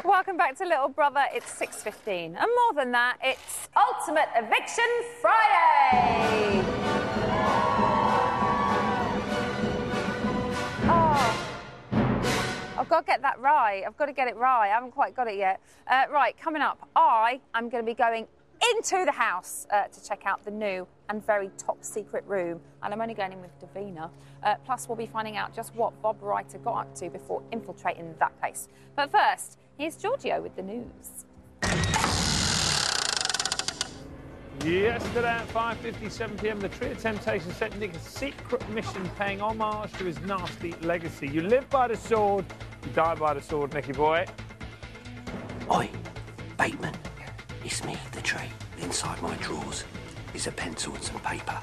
Welcome back to Little Brother. It's 6:15. And more than that, it's Ultimate Eviction Friday! Oh, I've got to get that right. I've got to get it right. I haven't quite got it yet. Right, coming up, I am going to be going into the house to check out the new and very top secret room, and I'm only going in with Davina. Plus, we'll be finding out just what Bob Writer got up to before infiltrating that place. But first, here's Giorgio with the news. Yesterday at 5:57 p.m, the Tree of Temptation sent Nick a secret mission paying homage to his nasty legacy. You live by the sword, you die by the sword, Nicky boy. Oi, Bateman. It's me, the Tree. Inside my drawers is a pencil and some paper.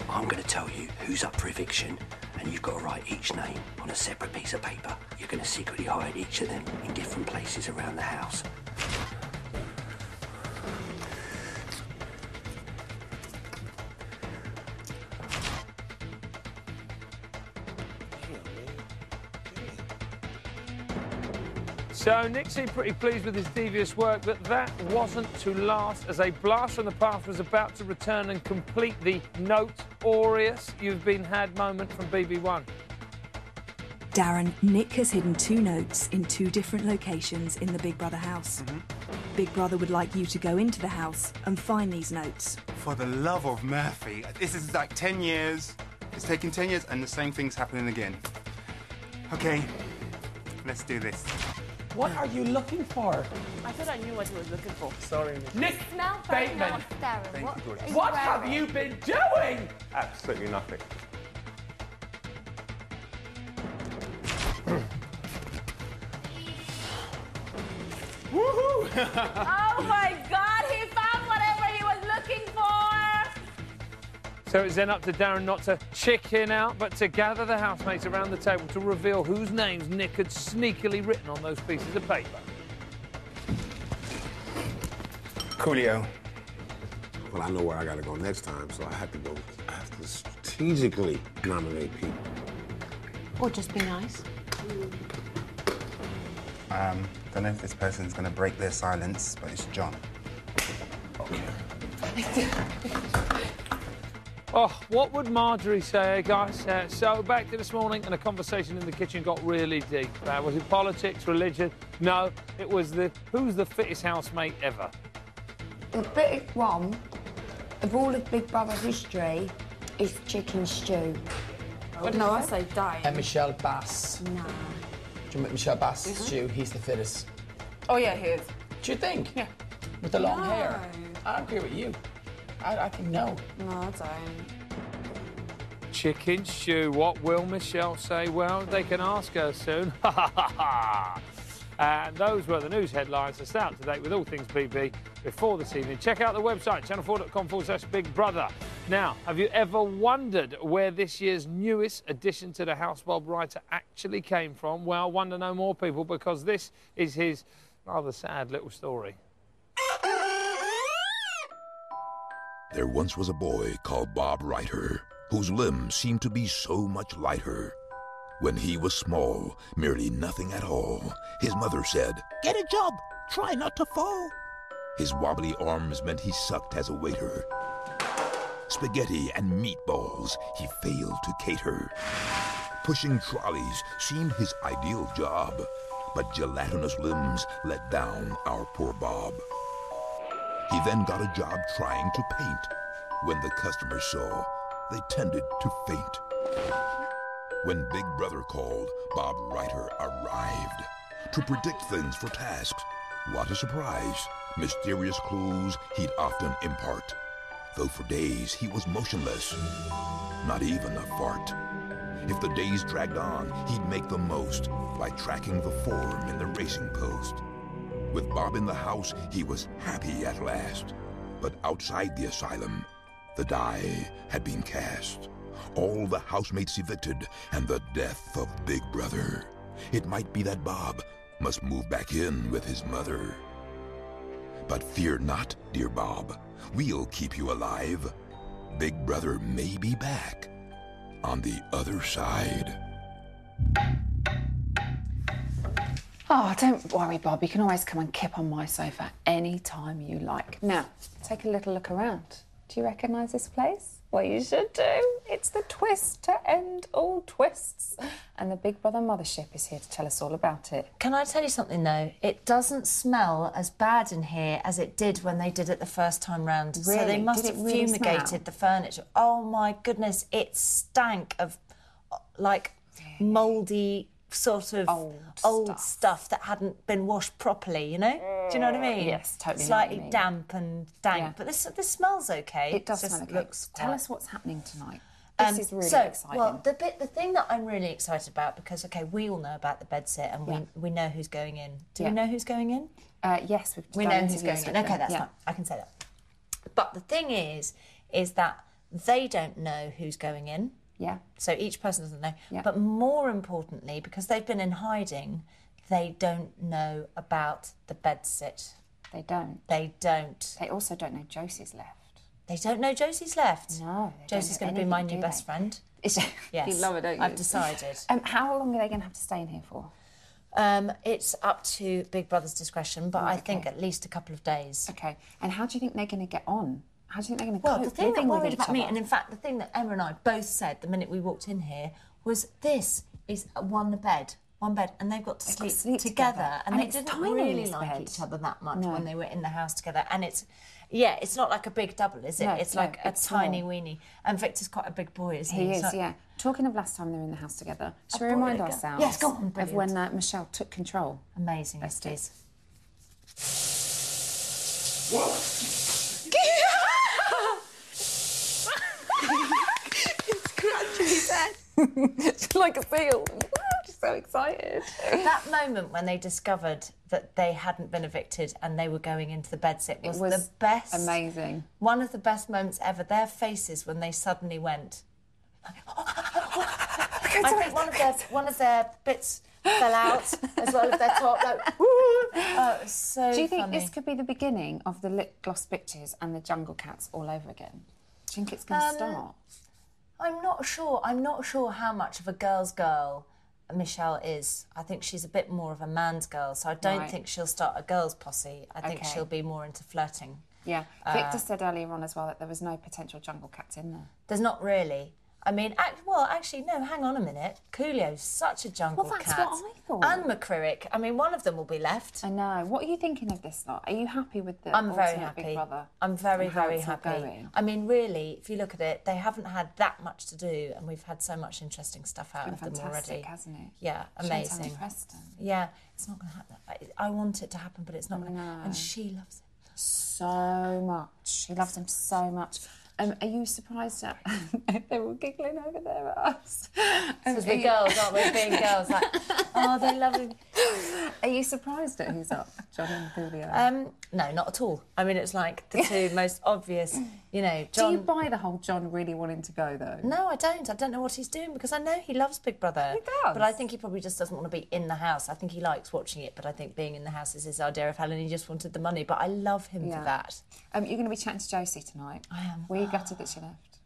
I'm going to tell you who's up for eviction, and you've got to write each name on a separate piece of paper. You're going to secretly hide each of them in different places around the house. So Nick seemed pretty pleased with his devious work, but that wasn't to last, as a blast from the past was about to return and complete the notorious You've Been Had moment from BB1. Darren, Nick has hidden 2 notes in 2 different locations in the Big Brother house. Big Brother would like you to go into the house and find these notes. For the love of Murphy, this is like 10 years. It's taken 10 years and the same thing's happening again. Okay, let's do this. What are you looking for? I thought I knew what he was looking for. Sorry, Nick Smell very Bateman. nice, Darren. What have you been doing? Absolutely nothing. Woohoo! Oh my God, he found whatever he was looking for! So it's then up to Darren not to chicken out, but to gather the housemates around the table to reveal whose names Nick had sneakily written on those pieces of paper. Coolio. Well, I know where I gotta go next time, so I have to strategically nominate people. Or just be nice. Don't know if this person's gonna break their silence, but it's John. Okay. Oh, what would Marjorie say, guys? So back to this morning, and the conversation in the kitchen got really deep. Was it politics, religion? No, it was who's the fittest housemate ever? The fittest one of all of Big Brother history is chicken stew. No, I say die. And Michelle Bass. Nah. Do you know Michelle Bass stew? He's the fittest. Oh, yeah, he is. Do you think? Yeah. With the long hair? I agree with you. I think no. No, I don't. Chicken stew. What will Michelle say? Well, they can ask her soon. Ha ha ha ha. And those were the news headlines to stay up to date with all things BB before this evening. Check out the website, channel4.com/Big Brother. Now, have you ever wondered where this year's newest addition to the House Bob Writer actually came from? Well, wonder no more, people, because this is his rather sad little story. There once was a boy called Bob Writer, whose limbs seemed to be so much lighter. When he was small, merely nothing at all, his mother said, "Get a job, try not to fall." His wobbly arms meant he sucked as a waiter. Spaghetti and meatballs he failed to cater. Pushing trolleys seemed his ideal job, but gelatinous limbs let down our poor Bob. He then got a job trying to paint. When the customers saw, they tended to faint. When Big Brother called, Bob Writer arrived to predict things for tasks. What a surprise! Mysterious clues he'd often impart, though for days he was motionless, not even a fart. If the days dragged on, he'd make the most by tracking the form in the racing post. With Bob in the house, he was happy at last. But outside the asylum, the die had been cast. All the housemates evicted, and the death of Big Brother. It might be that Bob must move back in with his mother. But fear not, dear Bob, we'll keep you alive. Big Brother may be back on the other side. Oh, don't worry, Bob. You can always come and kip on my sofa any time you like. Now, take a little look around. Do you recognise this place? Well, you should do. It's the twist to end all twists. And the Big Brother mothership is here to tell us all about it. Can I tell you something, though? It doesn't smell as bad in here as it did when they did it the first time round. Really? So they must Did it have really fumigated smell? the furniture. Oh, my goodness. It stank of, like, mouldy sort of old stuff that hadn't been washed properly, you know? Do you know what I mean? Yes, totally. Slightly damp and dank, Yeah. but this smells okay. It does Just smell okay. looks Tell quite- us what's happening tonight. This is really exciting. Well, the thing that I'm really excited about, because we all know about the bed sit and we know who's going in. Do we know who's going in? Yes, we know who's going in. Okay, that's fine. I can say that. But the thing is that they don't know who's going in. Yeah. So each person doesn't know. Yeah. But more importantly, because they've been in hiding, they don't know about the bed sit. They don't. They don't. They also don't know Josie's left. They don't know Josie's left. No. Josie's going to be my new best friend. Is she? Yes. You love her, don't you? I've decided. How long are they going to have to stay in here for? It's up to Big Brother's discretion, but I think at least a couple of days. Okay. And how do you think they're going to get on? How do you think they're going to Well, cope the thing that living with worried each about me, other? and in fact, the thing that Emma and I both said the minute we walked in here was this is one bed, and they've got to sleep together. And they it's didn't tiny, really this like bed. each other that much No. when they were in the house together. And it's not like a big double, is it? No, it's no, like a it's tiny small. weenie. And Victor's quite a big boy, isn't he? He is, So- yeah. Talking of last time they were in the house together, shall we boy, remind there you go. ourselves Yes, go on, of brilliant. when Michelle took control? Amazing, Let's do it It's like a seal. She's so excited. That moment when they discovered that they hadn't been evicted and they were going into the bed sit was the best. Amazing. One of the best moments ever. Their faces when they suddenly went. I think one of their bits fell out as well as their top. Like, oh, it was so Do you think funny. this could be the beginning of the lip gloss bitches and the jungle cats all over again? Do you think it's going to start? I'm not sure. I'm not sure how much of a girl's girl Michelle is. I think she's a bit more of a man's girl, so I don't think she'll start a girls' posse. I think she'll be more into flirting. Yeah. Victor said earlier on as well that there was no potential jungle cats in there. There's not really. I mean, actually, no, hang on a minute. Coolio's such a jungle Well, that's cat. what I thought. And McCriwick. I mean, one of them will be left. I know. What are you thinking of this lot? Are you happy with the I'm very ultimate happy. Big Brother? I'm very, and how very it's all happy. going? I mean, really, if you look at it, they haven't had that much to do, and we've had so much interesting stuff out of them Fantastic, already. hasn't it? Yeah, Chantal amazing. and Preston. Yeah, it's not going to happen. I want it to happen, but it's not going to. And she loves it so much. She loves him so much. Are you surprised at... They're all giggling over there at us. Because we're girls, aren't we? Being girls, like, oh, they love him. Are you surprised at who's up, John and Julio? No, not at all. I mean, it's like the two most obvious, you know, John... Do you buy the whole John really wanting to go, though? No, I don't. I don't know what he's doing because I know he loves Big Brother. He does. But I think he probably just doesn't want to be in the house. I think he likes watching it, but I think being in the house is his idea of hell and he just wanted the money. But I love him for that. You're going to be chatting to Josie tonight. I am. Were you gutted that she left?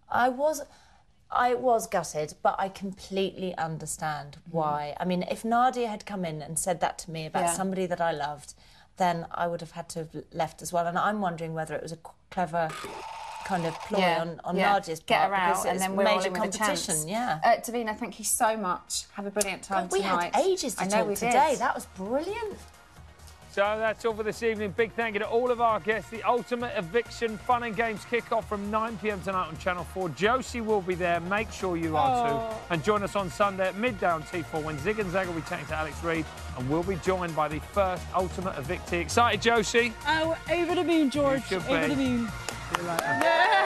I was gutted, but I completely understand why. I mean, if Nadia had come in and said that to me about somebody that I loved, then I would have had to have left as well. And I'm wondering whether it was a clever kind of ploy on Nadia's part. Get her out, because and it's then we're all major in with a competition. chance. Yeah. Davina, thank you so much. Have a brilliant time God, we tonight. had ages to I know talk we today. Did. That was brilliant. So that's all for this evening. Big thank you to all of our guests. The Ultimate Eviction Fun and Games kick-off from 9 p.m. tonight on Channel 4. Josie will be there. Make sure you are too. And join us on Sunday at midday on T4 when Zig and Zag will be chatting to Alex Reid. And we'll be joined by the first Ultimate Evictee. Excited, Josie? Oh, over the moon, George. You should Over be. the moon. See you later.